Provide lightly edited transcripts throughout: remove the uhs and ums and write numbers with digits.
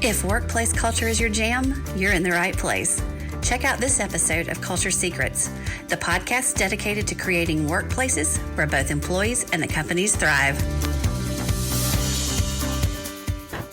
If workplace culture is your jam, you're in the right place. Check out this episode of Culture Secrets, the podcast dedicated to creating workplaces where both employees and the companies thrive.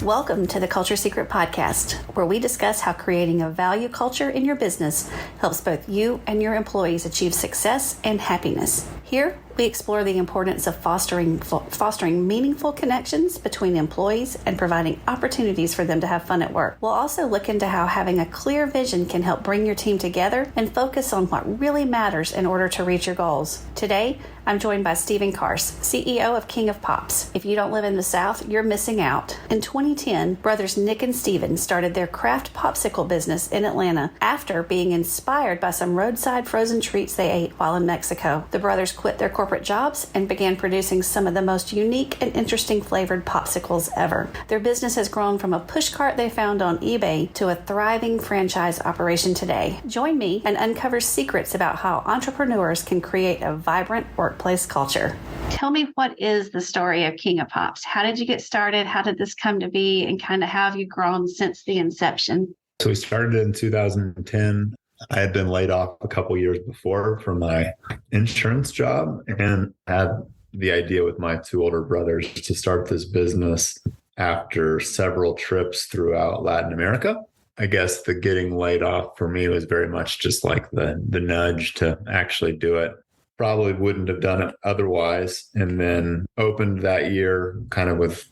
Welcome to the Culture Secret Podcast, where we discuss how creating a value culture in your business helps both you and your employees achieve success and happiness. Here, we explore the importance of fostering meaningful connections between employees and providing opportunities for them to have fun at work. We'll also look into how having a clear vision can help bring your team together and focus on what really matters in order to reach your goals. Today, I'm joined by Steven Carse, CEO of King of Pops. If you don't live in the South, you're missing out. In 2010, brothers Nick and Steven started their craft popsicle business in Atlanta after being inspired by some roadside frozen treats they ate while in Mexico. The brothers quit their corporate jobs and began producing some of the most unique and interesting flavored popsicles ever. Their business has grown from a pushcart they found on eBay to a thriving franchise operation today. Join me and uncover secrets about how entrepreneurs can create a vibrant workplace culture. Tell me, what is the story of King of Pops? How did you get started? How did this come to be? And kind of how have you grown since the inception? So we started in 2010. I had been laid off a couple years before from my insurance job and had the idea with my two older brothers to start this business after several trips throughout Latin America. I guess the getting laid off for me was very much just like the nudge to actually do it. Probably wouldn't have done it otherwise. And then opened that year kind of with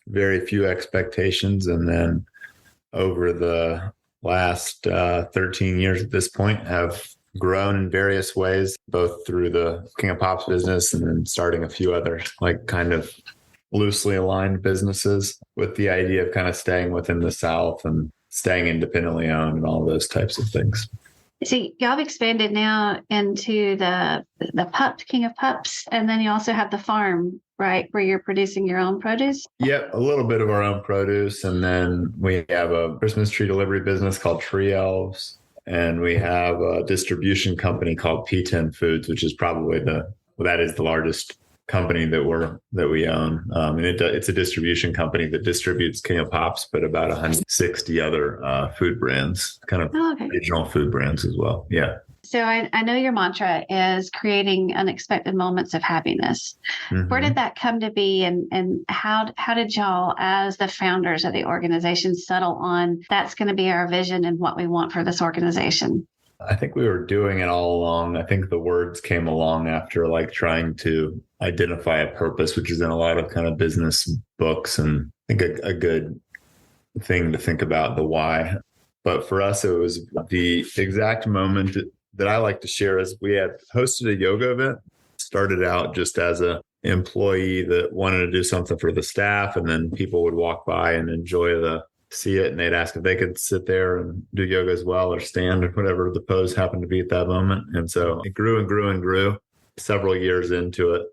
very few expectations. And then over the last 13 years at this point have grown in various ways, both through the King of Pops business and then starting a few other like kind of loosely aligned businesses with the idea of kind of staying within the South and staying independently owned and all those types of things. So y'all have expanded now into the King of Pups, and then you also have the farm, right, where you're producing your own produce? Yep, a little bit of our own produce. And then we have a Christmas tree delivery business called Tree Elves. And we have a distribution company called P10 Foods, which is probably that is the largest company that we own. And it's a distribution company that distributes King of Pops, but about 160 other food brands, kind of regional food brands as well. Yeah. So I know your mantra is creating unexpected moments of happiness. Mm-hmm. Where did that come to be? And how did y'all, as the founders of the organization, settle on that's going to be our vision and what we want for this organization? I think we were doing it all along. I think the words came along after like trying to identify a purpose, which is in a lot of kind of business books. And I think a good thing to think about the why. But for us, it was the exact moment that I like to share is we had hosted a yoga event, started out just as a employee that wanted to do something for the staff. And then people would walk by and see it. And they'd ask if they could sit there and do yoga as well or stand or whatever the pose happened to be at that moment. And so it grew and grew and grew. Several years into it,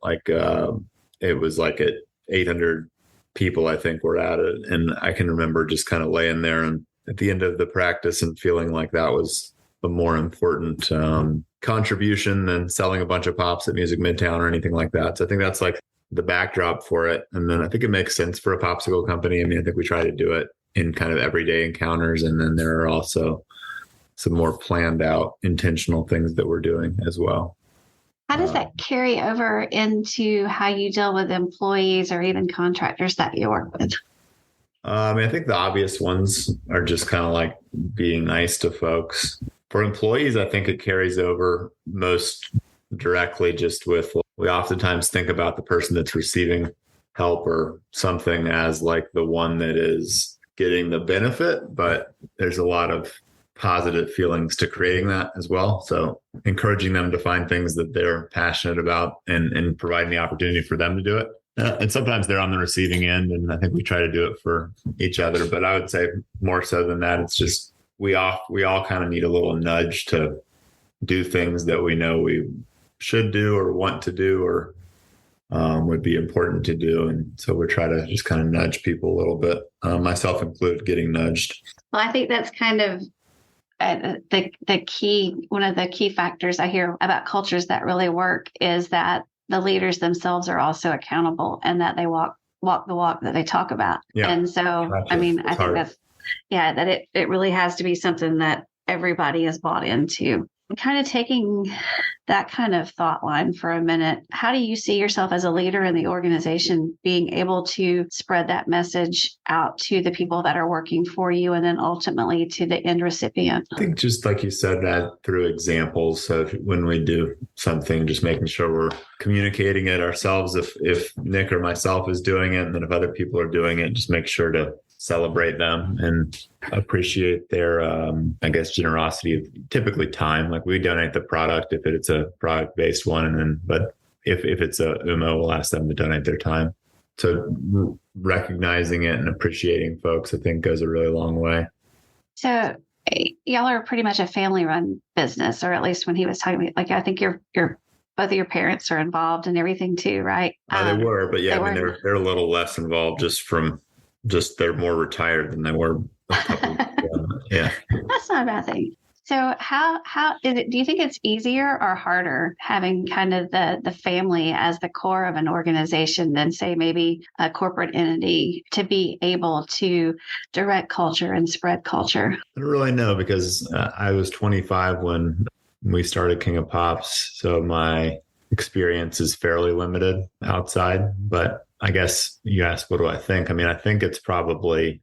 it was like at 800 people, I think, were at it. And I can remember just kind of laying there and at the end of the practice and feeling like that was a more important contribution than selling a bunch of pops at Music Midtown or anything like that. So I think that's like the backdrop for it. And then I think it makes sense for a popsicle company. I mean, I think we try to do it in kind of everyday encounters. And then there are also some more planned out intentional things that we're doing as well. How does that carry over into how you deal with employees or even contractors that you work with? I think the obvious ones are just kind of like being nice to folks. For employees, I think it carries over most directly just with, we oftentimes think about the person that's receiving help or something as like the one that is getting the benefit, but there's a lot of positive feelings to creating that as well. So encouraging them to find things that they're passionate about and providing the opportunity for them to do it. And sometimes they're on the receiving end, and I think we try to do it for each other. But I would say more so than that, it's just we all kind of need a little nudge to do things that we know we should do or want to do or would be important to do. And so we try to just kind of nudge people a little bit, myself included, getting nudged. Well, I think that's kind of the key, one of the key factors I hear about cultures that really work is that the leaders themselves are also accountable and that they walk the walk that they talk about. Yeah. And so, I mean, I think Yeah, that it really has to be something that everybody is bought into. Kind of taking that kind of thought line for a minute, how do you see yourself as a leader in the organization being able to spread that message out to the people that are working for you and then ultimately to the end recipient? I think just like you said, that through examples. So when we do something, just making sure we're communicating it ourselves. If Nick or myself is doing it, and then if other people are doing it, just make sure to celebrate them and appreciate their, generosity of typically time. Like we donate the product if it's a product based one. And then, but if it's a UMO, we'll ask them to donate their time. So recognizing it and appreciating folks, I think goes a really long way. So y'all are pretty much a family run business, or at least when he was talking, like, I think you're both of your parents are involved in everything too, right? They were, but yeah, they're a little less involved just they're more retired than they were a couple years ago. Yeah. That's not a bad thing. So how is it, do you think it's easier or harder having kind of the family as the core of an organization than, say, maybe a corporate entity to be able to direct culture and spread culture? I don't really know, because I was 25 when we started King of Pops. So my experience is fairly limited outside, but I guess you asked, what do I think? I mean, I think it's probably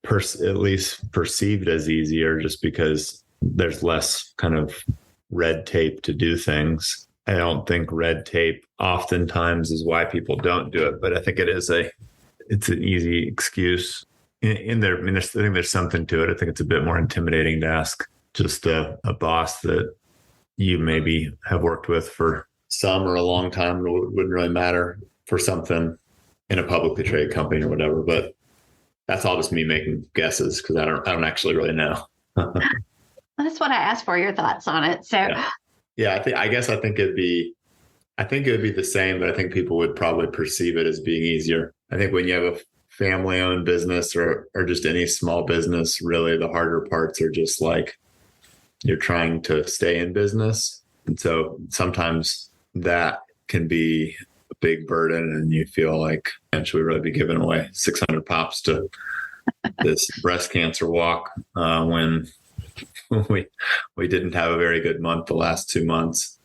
at least perceived as easier just because there's less kind of red tape to do things. I don't think red tape oftentimes is why people don't do it, but I think it's an easy excuse in there. I mean, I think there's something to it. I think it's a bit more intimidating to ask just a boss that you maybe have worked with for some or a long time. It wouldn't really matter for something in a publicly traded company or whatever, but that's all just me making guesses because I don't actually really know. That's what I asked for, your thoughts on it. So yeah, I think it would be the same, but I think people would probably perceive it as being easier. I think when you have a family owned business or just any small business, really the harder parts are just like you're trying to stay in business. And so sometimes that can be a big burden and you feel like, man, should we really be giving away 600 pops to this breast cancer walk when we didn't have a very good month the last 2 months.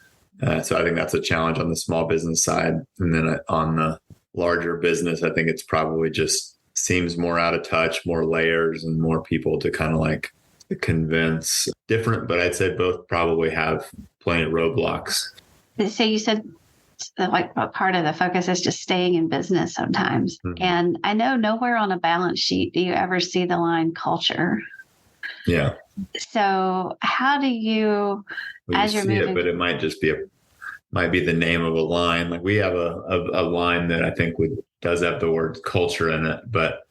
So I think that's a challenge on the small business side. And then on the larger business, I think it's probably just seems more out of touch, more layers and more people to kind of like convince. Different, but I'd say both probably have plenty of roadblocks. So you said like part of the focus is just staying in business sometimes. Mm-hmm. And I know nowhere on a balance sheet do you ever see the line culture. Yeah. So how do you, as you're moving, but it might just be might be the name of a line. Like we have a line that I think does have the word culture in it, but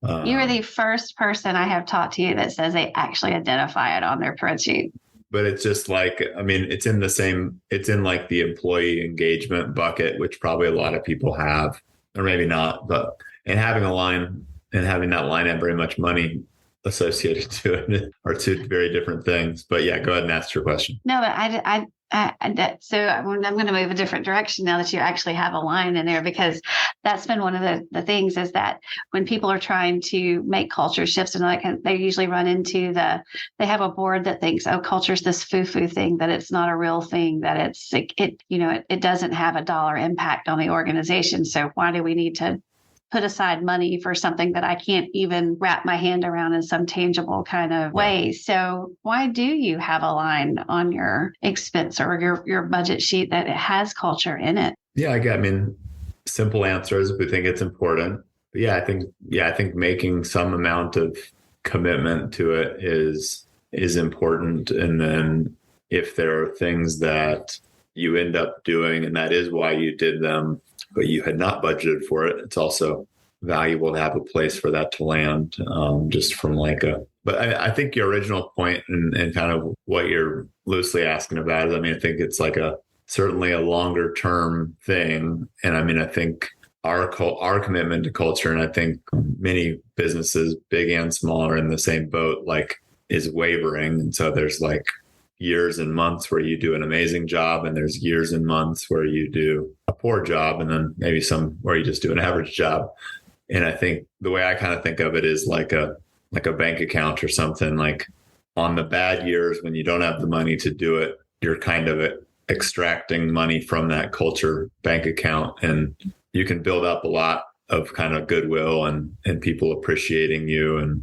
you are the first person I have talked to you that says they actually identify it on their spreadsheet. But it's just like, I mean, it's in like the employee engagement bucket, which probably a lot of people have, or maybe not, and having a line and having that line have very much money associated to it are two very different things. But yeah, go ahead and ask your question. No, but so I'm going to move a different direction now that you actually have a line in there, because that's been one of the things is that when people are trying to make culture shifts and they usually run into they have a board that thinks, oh, culture's this foo-foo thing, that it's not a real thing, that it doesn't have a dollar impact on the organization. So why do we need to put aside money for something that I can't even wrap my hand around in some tangible kind of way? So why do you have a line on your expense or your budget sheet that it has culture in it? Yeah, I mean, simple answer is we think it's important. But I think making some amount of commitment to it is important. And then if there are things that you end up doing and that is why you did them, but you had not budgeted for it, it's also valuable to have a place for that to land, just from but I think your original point and kind of what you're loosely asking about is, I mean, I think it's like certainly a longer term thing. And I mean, I think our commitment to culture, and I think many businesses, big and small, are in the same boat, is wavering. And so there's years and months where you do an amazing job, and there's years and months where you do a poor job, and then maybe some where you just do an average job. And I think the way I kind of think of it is like a like a bank account or something, like on the bad years when you don't have the money to do it, you're kind of extracting money from that culture bank account, and you can build up a lot of kind of goodwill and people appreciating you and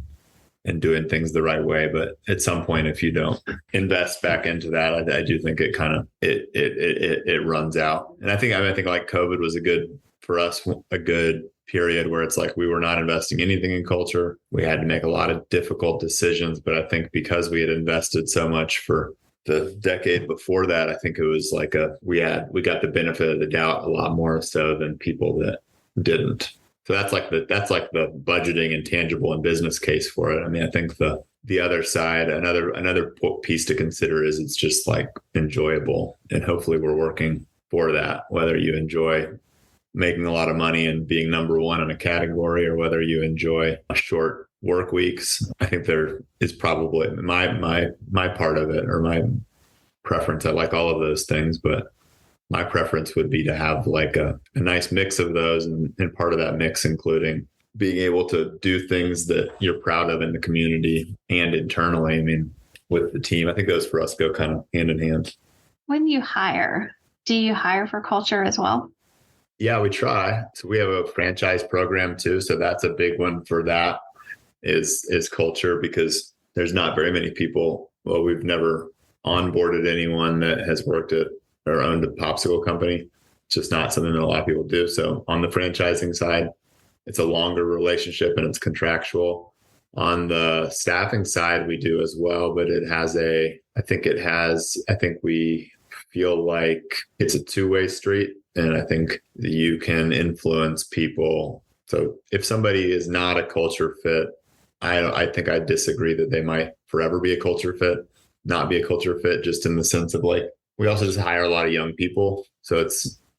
doing things the right way. But at some point, if you don't invest back into that, I do think it kind of it runs out. And I think like COVID was a good period where it's like we were not investing anything in culture. We had to make a lot of difficult decisions, but I think because we had invested so much for the decade before that, I think it was like we got the benefit of the doubt a lot more so than people that didn't. So that's like the budgeting and tangible and business case for it. I mean, I think the other side, another piece to consider is it's just like enjoyable, and hopefully we're working for that, whether you enjoy making a lot of money and being number one in a category, or whether you enjoy short work weeks. I think there is probably my part of it, or my preference. I like all of those things, but my preference would be to have like a nice mix of those, and part of that mix including being able to do things that you're proud of in the community and internally. I mean, with the team, I think those for us go kind of hand in hand. When you hire, do you hire for culture as well? Yeah, we try. So we have a franchise program too. So that's a big one for that is culture, because there's not very many people. Well, we've never onboarded anyone that has worked at or owned a popsicle company. It's just not something that a lot of people do. So on the franchising side, it's a longer relationship and it's contractual. On the staffing side, we do as well, but I think we feel like it's a two-way street. And I think you can influence people. So if somebody is not a culture fit, I think I disagree that they might forever be a culture fit, not be a culture fit, just in the sense of like, we also just hire a lot of young people. So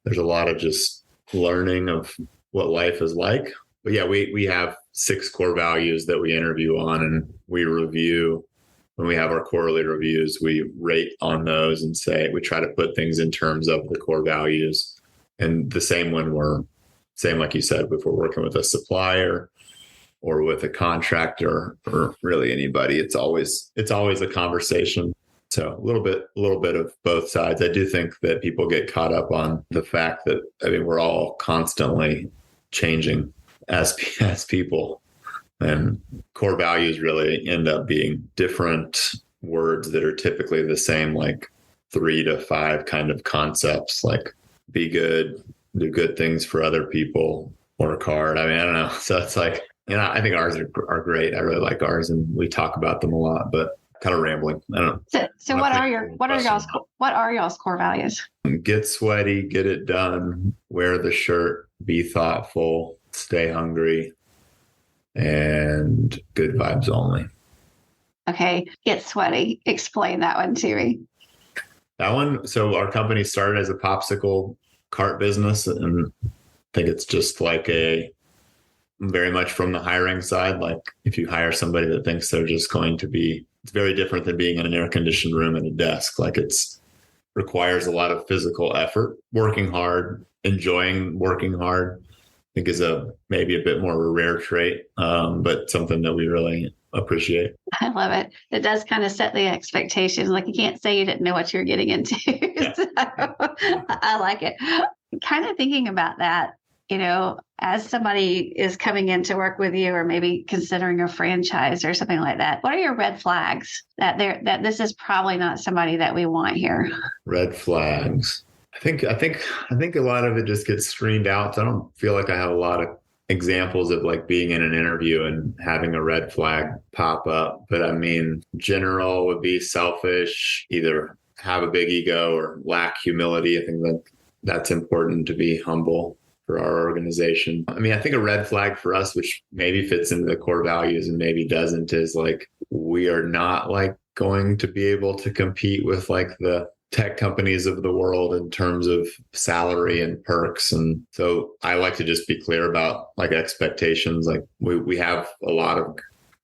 there's a lot of just learning of what life is like. But yeah, we have 6 core values that we interview on, and we review. When we have our quarterly reviews, we rate on those and we try to put things in terms of the core values. And the same like you said, if we're working with a supplier or with a contractor or really anybody, it's always a conversation. So a little bit of both sides. I do think that people get caught up on the fact that, I mean, we're all constantly changing as people, and core values really end up being different words that are typically the same, like 3 to 5 kind of concepts, like be good, do good things for other people, work hard. I mean, I don't know. So it's like, I think ours are great. I really like ours, and we talk about them a lot, but kind of rambling. I don't know. So what are y'all's core values? Get sweaty, get it done, wear the shirt, be thoughtful, stay hungry, and good vibes only. Okay. Get sweaty. Explain that one to me. That one. So our company started as a popsicle cart business, and I think it's just like very much from the hiring side. Like if you hire somebody that thinks they're just going to be, it's very different than being in an air conditioned room at a desk. Like requires a lot of physical effort, working hard, enjoying working hard. I think is maybe a bit more of a rare trait, but something that we really appreciate. I love it. It does kind of set the expectations. Like you can't say you didn't know what you're getting into. Yeah. So, I like it. Kind of thinking about that, as somebody is coming in to work with you, or maybe considering a franchise or something like that, what are your red flags that this is probably not somebody that we want here? Red flags. I think a lot of it just gets screened out. So I don't feel like I have a lot of examples of like being in an interview and having a red flag pop up. But I mean, general would be selfish, either have a big ego or lack humility. I think that's important, to be humble for our organization. I mean, I think a red flag for us, which maybe fits into the core values and maybe doesn't, is like, we are not like going to be able to compete with like the tech companies of the world in terms of salary and perks. And so I like to just be clear about like expectations. Like we have a lot of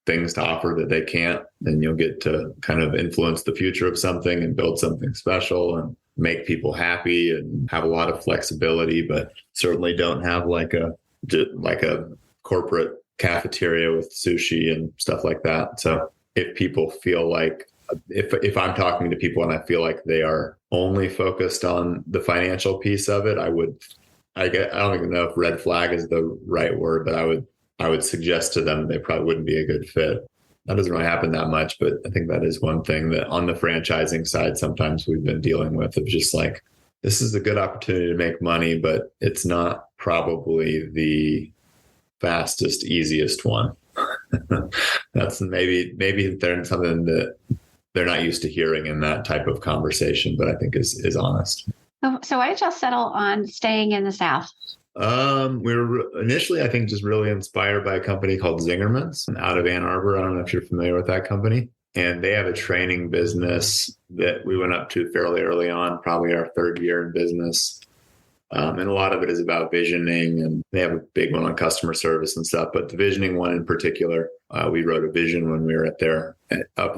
things to offer that they can't, and you'll get to kind of influence the future of something and build something special and make people happy and have a lot of flexibility, but certainly don't have like a corporate cafeteria with sushi and stuff like that. So if people feel like, if I'm talking to people and I feel like they are only focused on the financial piece of it, I don't even know if red flag is the right word, but I would suggest to them they probably wouldn't be a good fit. That doesn't really happen that much, but I think that is one thing that on the franchising side, sometimes we've been dealing with, of just like, this is a good opportunity to make money, but it's not probably the fastest, easiest one. That's maybe they're something that they're not used to hearing in that type of conversation, but I think is honest. So why did y'all settle on staying in the South? We were initially, I think, just really inspired by a company called Zingerman's out of Ann Arbor. I don't know if you're familiar with that company. And they have a training business that we went up to fairly early on, probably our third year in business. And a lot of it is about visioning, and they have a big one on customer service and stuff. But the visioning one in particular, we wrote a vision when we were up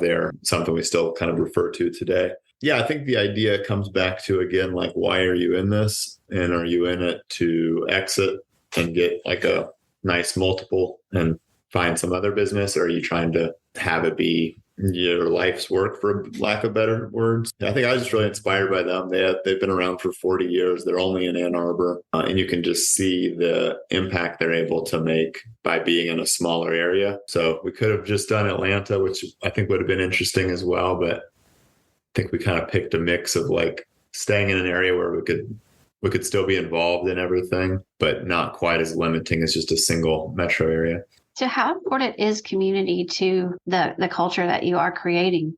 there, something we still kind of refer to today. Yeah, I think the idea comes back to, again, like, why are you in this? And are you in it to exit and get like a nice multiple and find some other business? Or are you trying to have it be your life's work, for lack of better words? I think I was just really inspired by them. They've been around for 40 years. They're only in Ann Arbor. And you can just see the impact they're able to make by being in a smaller area. So we could have just done Atlanta, which I think would have been interesting as well. But I think we kind of picked a mix of like staying in an area where we could still be involved in everything, but not quite as limiting as just a single metro area. So how important is community to the culture that you are creating?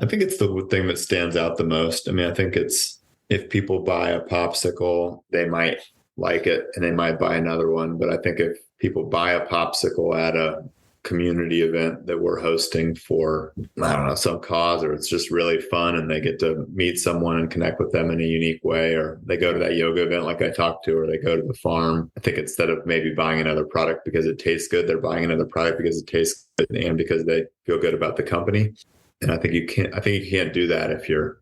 I think it's the thing that stands out the most. I mean, I think it's, if people buy a popsicle, they might like it and they might buy another one. But I think if people buy a popsicle at a community event that we're hosting for, I don't know, some cause, or it's just really fun and they get to meet someone and connect with them in a unique way, or they go to that yoga event like I talked to, or they go to the farm. I think instead of maybe buying another product because it tastes good, they're buying another product because it tastes good and because they feel good about the company. And I think you can't do that I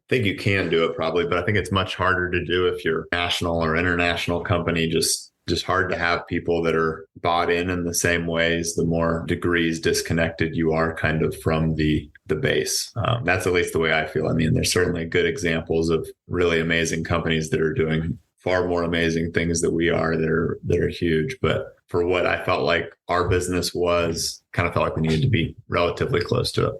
think you can do it probably, but I think it's much harder to do if you're a national or international company. Just hard to have people that are bought in the same ways. The more degrees disconnected you are kind of from the base. That's at least the way I feel. I mean, there's certainly good examples of really amazing companies that are doing far more amazing things than we are that are huge. But for what I felt like our business was, kind of felt like we needed to be relatively close to it.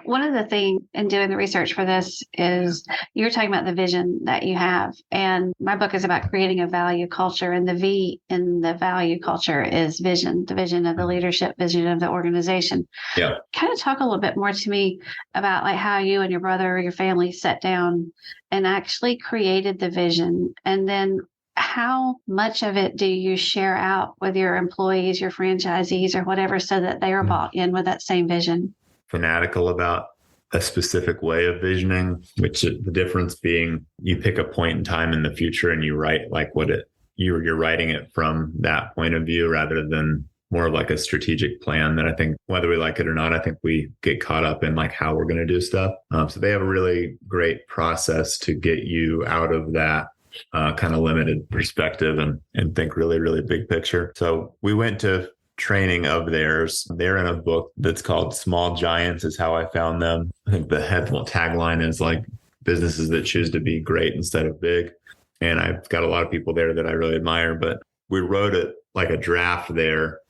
One of the things in doing the research for this is you were talking about the vision that you have. And my book is about creating a value culture. And the V in the value culture is vision, the vision of the leadership, vision of the organization. Yeah. Kind of talk a little bit more to me about like how you and your brother or your family sat down and actually created the vision. And then how much of it do you share out with your employees, your franchisees, or whatever, so that they are bought in with that same vision? Fanatical about a specific way of visioning, which the difference being you pick a point in time in the future and you write like you're writing it from that point of view rather than more of like a strategic plan. That I think whether we like it or not, I think we get caught up in like how we're going to do stuff. So they have a really great process to get you out of that kind of limited perspective and think really, really big picture. So we went to training of theirs. They're in a book that's called Small Giants is how I found them. I think the tagline is like businesses that choose to be great instead of big. And I've got a lot of people there that I really admire, but we wrote it like a draft there.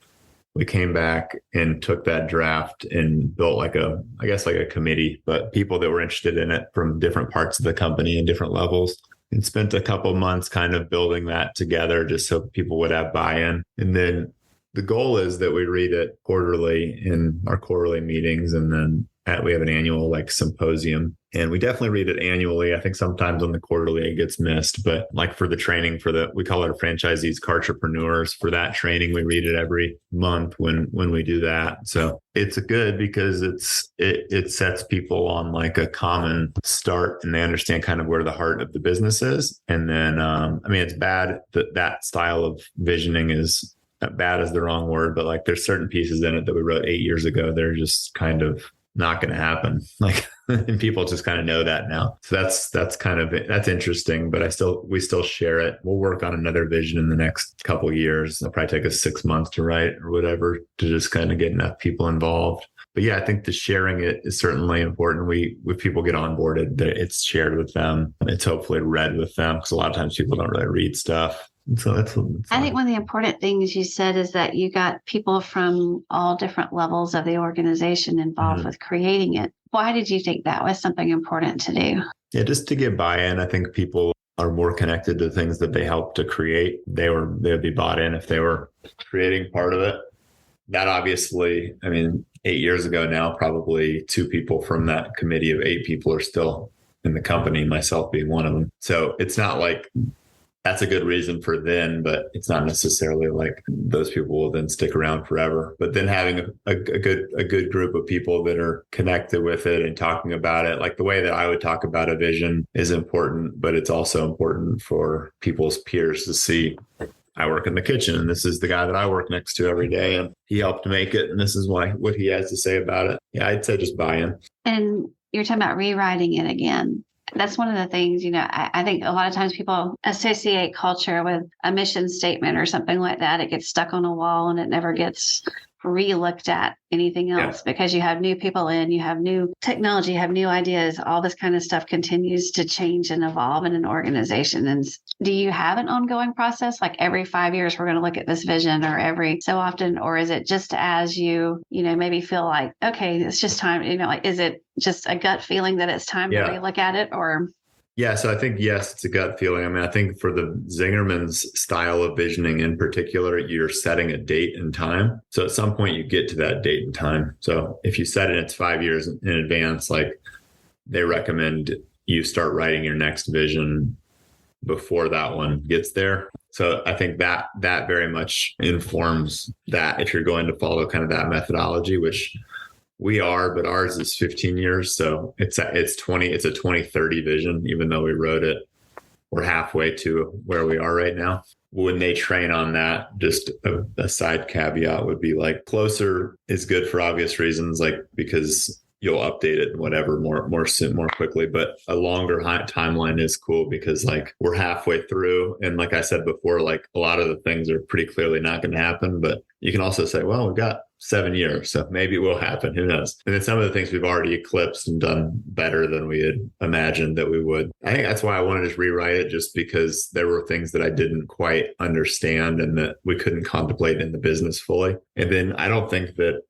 We came back and took that draft and built like a committee, but people that were interested in it from different parts of the company and different levels, and spent a couple months kind of building that together just so people would have buy-in. And then the goal is that we read it quarterly in our quarterly meetings, and then we have an annual like symposium, and we definitely read it annually. I think sometimes on the quarterly it gets missed, but like for the training we call it our franchisees, entrepreneurs. For that training, we read it every month when we do that. So it's good because it sets people on like a common start and they understand kind of where the heart of the business is. And then, it's bad that style of visioning is, bad is the wrong word, but like there's certain pieces in it that we wrote 8 years ago. They're just kind of not going to happen. Like, and people just kind of know that now. So that's interesting, but we still share it. We'll work on another vision in the next couple of years. It'll probably take us 6 months to write or whatever, to just kind of get enough people involved. But yeah, I think the sharing it is certainly important. When people get onboarded, that it's shared with them. It's hopefully read with them, because a lot of times people don't really read stuff. So that's I think one of the important things you said is that you got people from all different levels of the organization involved with creating it. Why did you think that was something important to do? Yeah, just to get buy-in. I think people are more connected to things that they help to create. They'd be bought in if they were creating part of it. That obviously, 8 years ago now, probably 2 people from that committee of 8 people are still in the company, myself being one of them. So it's not like that's a good reason for then, but it's not necessarily like those people will then stick around forever. But then having a good group of people that are connected with it and talking about it, like the way that I would talk about a vision is important, but it's also important for people's peers to see, I work in the kitchen and this is the guy that I work next to every day and he helped make it. And this is what he has to say about it. Yeah, I'd say just buy in. And you're talking about rewriting it again. That's one of the things, I think a lot of times people associate culture with a mission statement or something like that. It gets stuck on a wall and it never gets re-looked at anything else because you have new people in, you have new technology, you have new ideas, all this kind of stuff continues to change and evolve in an organization. And do you have an ongoing process? Like every 5 years, we're going to look at this vision, or every so often, or is it just as you maybe feel like, okay, it's just time, is it just a gut feeling that it's time to relook at it, or? Yeah. So I think, yes, it's a gut feeling. I think for the Zingerman's style of visioning in particular, you're setting a date and time. So at some point you get to that date and time. So if you set it, it's 5 years in advance, like they recommend you start writing your next vision before that one gets there. So I think that very much informs that if you're going to follow kind of that methodology, which we are, but ours is 15 years. So it's a 2030 vision, even though we wrote it, we're halfway to where we are right now. When they train on that, just a side caveat would be like closer is good for obvious reasons, like because you'll update it and whatever more quickly. But a longer timeline is cool because like we're halfway through. And like I said before, like a lot of the things are pretty clearly not going to happen, but you can also say, well, we've got 7 years, so maybe it will happen. Who knows? And then some of the things we've already eclipsed and done better than we had imagined that we would. I think that's why I wanted to rewrite it, just because there were things that I didn't quite understand and that we couldn't contemplate in the business fully. And then I don't think that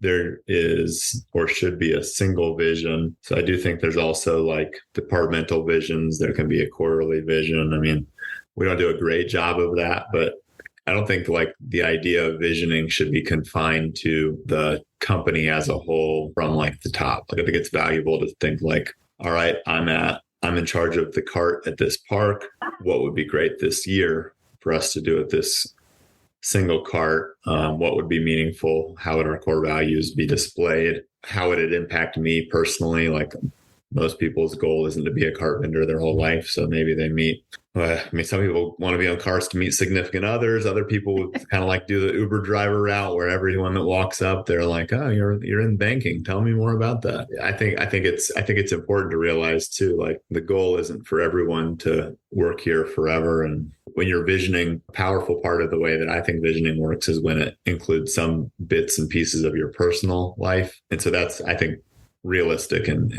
there is or should be a single vision. So I do think there's also like departmental visions. There can be a quarterly vision. We don't do a great job of that, but I don't think like the idea of visioning should be confined to the company as a whole from like the top. Like I think it's valuable to think like, all right, I'm in charge of the cart at this park. What would be great this year for us to do at this single cart? What would be meaningful? How would our core values be displayed? How would it impact me personally? Like most people's goal isn't to be a carpenter their whole life. So maybe they meet, some people want to be on cars to meet significant others. Other people would kind of like do the Uber driver route where everyone that walks up, they're like, oh, you're in banking. Tell me more about that. I think it's important to realize too, like the goal isn't for everyone to work here forever. And when you're visioning, a powerful part of the way that I think visioning works is when it includes some bits and pieces of your personal life. And so that's, I think, realistic and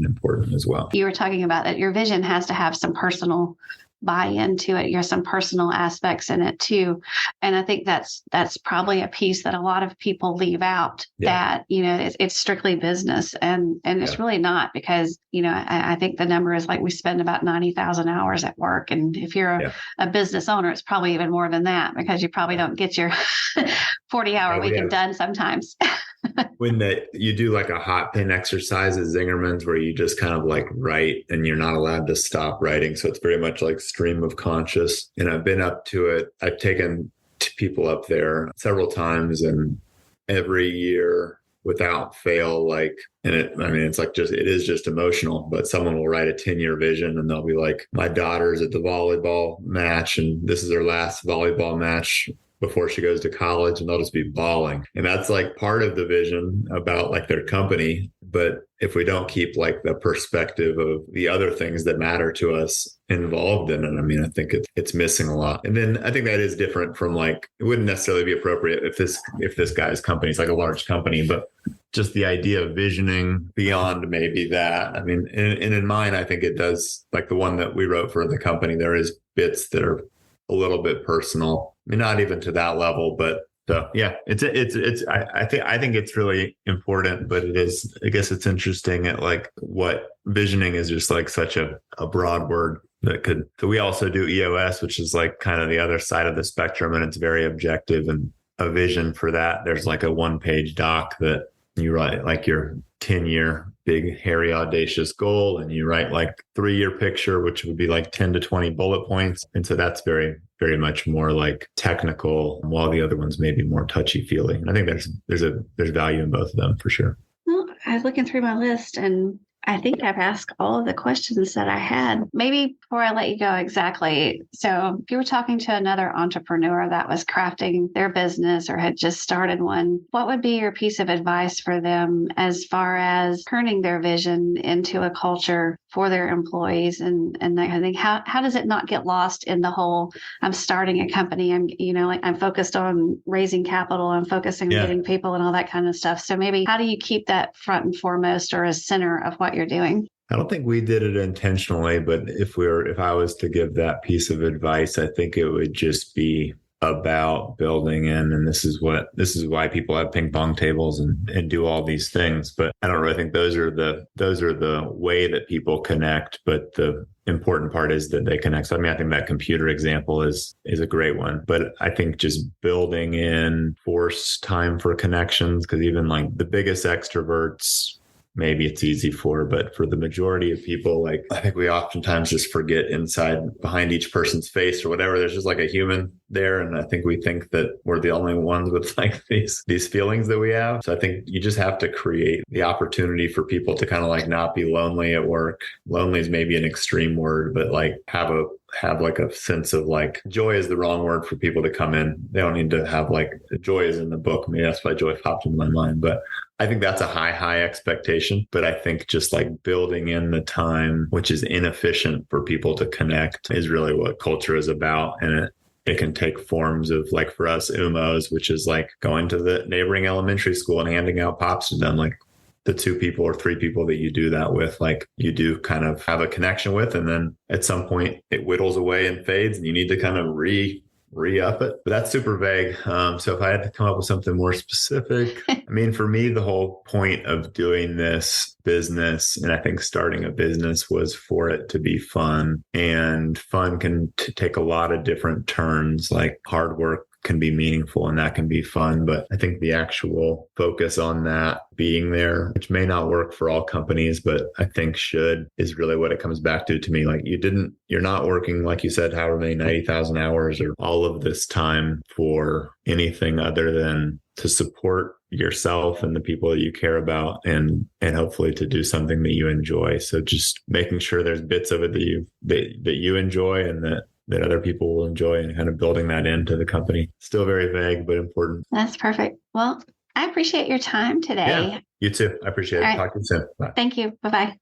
important as well. You were talking about that your vision has to have some personal buy-in to it. Some personal aspects in it too. And I think that's probably a piece that a lot of people leave out, that, it's strictly business and it's really not, because, I think the number is like we spend about 90,000 hours at work. And if you're a business owner, it's probably even more than that, because you probably don't get your 40-hour weekend done sometimes. When you do like a hot pin exercise at Zingerman's where you just kind of like write and you're not allowed to stop writing. So it's very much like stream of conscious. And I've been up to it. I've taken people up there several times, and every year without fail, like, and it is just emotional, but someone will write a 10-year vision and they'll be like, my daughter's at the volleyball match and this is her last volleyball match before she goes to college, and they'll just be bawling. And that's like part of the vision about like their company. But if we don't keep like the perspective of the other things that matter to us involved in it, I mean, I think it's missing a lot. And then I think that is different from like, it wouldn't necessarily be appropriate if this guy's company is like a large company, but just the idea of visioning beyond maybe that. I mean, and in mine, I think it does, like the one that we wrote for the company, there is bits that are a little bit personal. I mean, not even to that level, but so yeah, I think it's really important, but it is, I guess it's interesting at like what visioning is just like such a broad word that could, so we also do EOS, which is like kind of the other side of the spectrum, and it's very objective. And a vision for that, there's like a 1-page doc that you write like your 10-year big, hairy, audacious goal, and you write like 3-year picture, which would be like 10 to 20 bullet points. And so that's very, very much more like technical, while the other one's maybe more touchy feely. And I think there's value in both of them for sure. Well, I was looking through my list, and I think I've asked all of the questions that I had. Maybe before I let you go, exactly. So if you were talking to another entrepreneur that was crafting their business or had just started one, what would be your piece of advice for them as far as turning their vision into a culture for their employees? And that kind of thing? How does it not get lost in the whole, I'm starting a company, I'm focused on raising capital, I'm focusing on getting people and all that kind of stuff. So maybe how do you keep that front and foremost or as center of what you're doing? I don't think we did it intentionally, but if I was to give that piece of advice, I think it would just be about building in, and this is why people have ping pong tables and do all these things. But I don't really think those are the way that people connect. But the important part is that they connect. So I mean, I think that computer example is a great one. But I think just building in force time for connections, because even like the biggest extroverts, maybe it's easy but for the majority of people, like I think we oftentimes just forget behind each person's face or whatever, there's just like a human there. And I think we think that we're the only ones with like these feelings that we have. So I think you just have to create the opportunity for people to kind of like not be lonely at work. Lonely is maybe an extreme word, but like have like a sense of like, joy is the wrong word for people to come in. They don't need to have like, joy is in the book. Maybe that's why joy popped into my mind. But I think that's a high expectation. But I think just like building in the time, which is inefficient for people to connect, is really what culture is about. And it can take forms of, like for us, UMOs, which is like going to the neighboring elementary school and handing out pops to them. Like the 2 people or 3 people that you do that with, like you do kind of have a connection with, and then at some point it whittles away and fades and you need to kind of re-up it. But that's super vague. So if I had to come up with something more specific, I mean, for me, the whole point of doing this business, and I think starting a business, was for it to be fun. And fun can take a lot of different turns. Like hard work can be meaningful and that can be fun. But I think the actual focus on that being there, which may not work for all companies, but I think should, is really what it comes back to me. Like you're not working, like you said, however many 90,000 hours or all of this time for anything other than to support yourself and the people that you care about, and hopefully to do something that you enjoy. So just making sure there's bits of it that you enjoy and that other people will enjoy, and kind of building that into the company. Still very vague, but important. That's perfect. Well, I appreciate your time today. Yeah, you too. I appreciate it. Talk to you soon. Bye. Thank you. Bye-bye.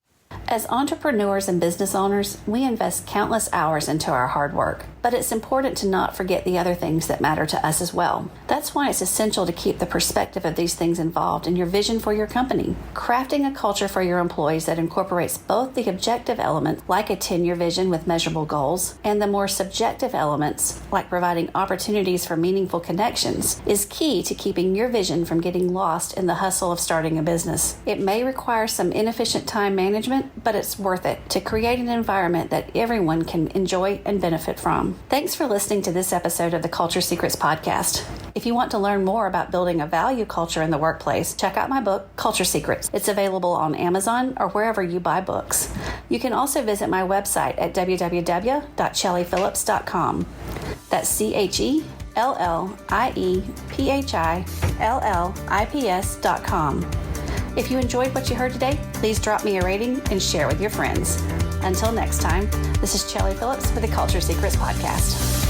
As entrepreneurs and business owners, we invest countless hours into our hard work, but it's important to not forget the other things that matter to us as well. That's why it's essential to keep the perspective of these things involved in your vision for your company. Crafting a culture for your employees that incorporates both the objective element, like a 10-year vision with measurable goals, and the more subjective elements, like providing opportunities for meaningful connections, is key to keeping your vision from getting lost in the hustle of starting a business. It may require some inefficient time management, but it's worth it to create an environment that everyone can enjoy and benefit from. Thanks for listening to this episode of the Culture Secrets Podcast. If you want to learn more about building a value culture in the workplace, check out my book, Culture Secrets. It's available on Amazon or wherever you buy books. You can also visit my website at www.chellyphillips.com. That's ChellyPhillips.com. If you enjoyed what you heard today, please drop me a rating and share with your friends. Until next time, this is Chelly Phillips for the Culture Secrets Podcast.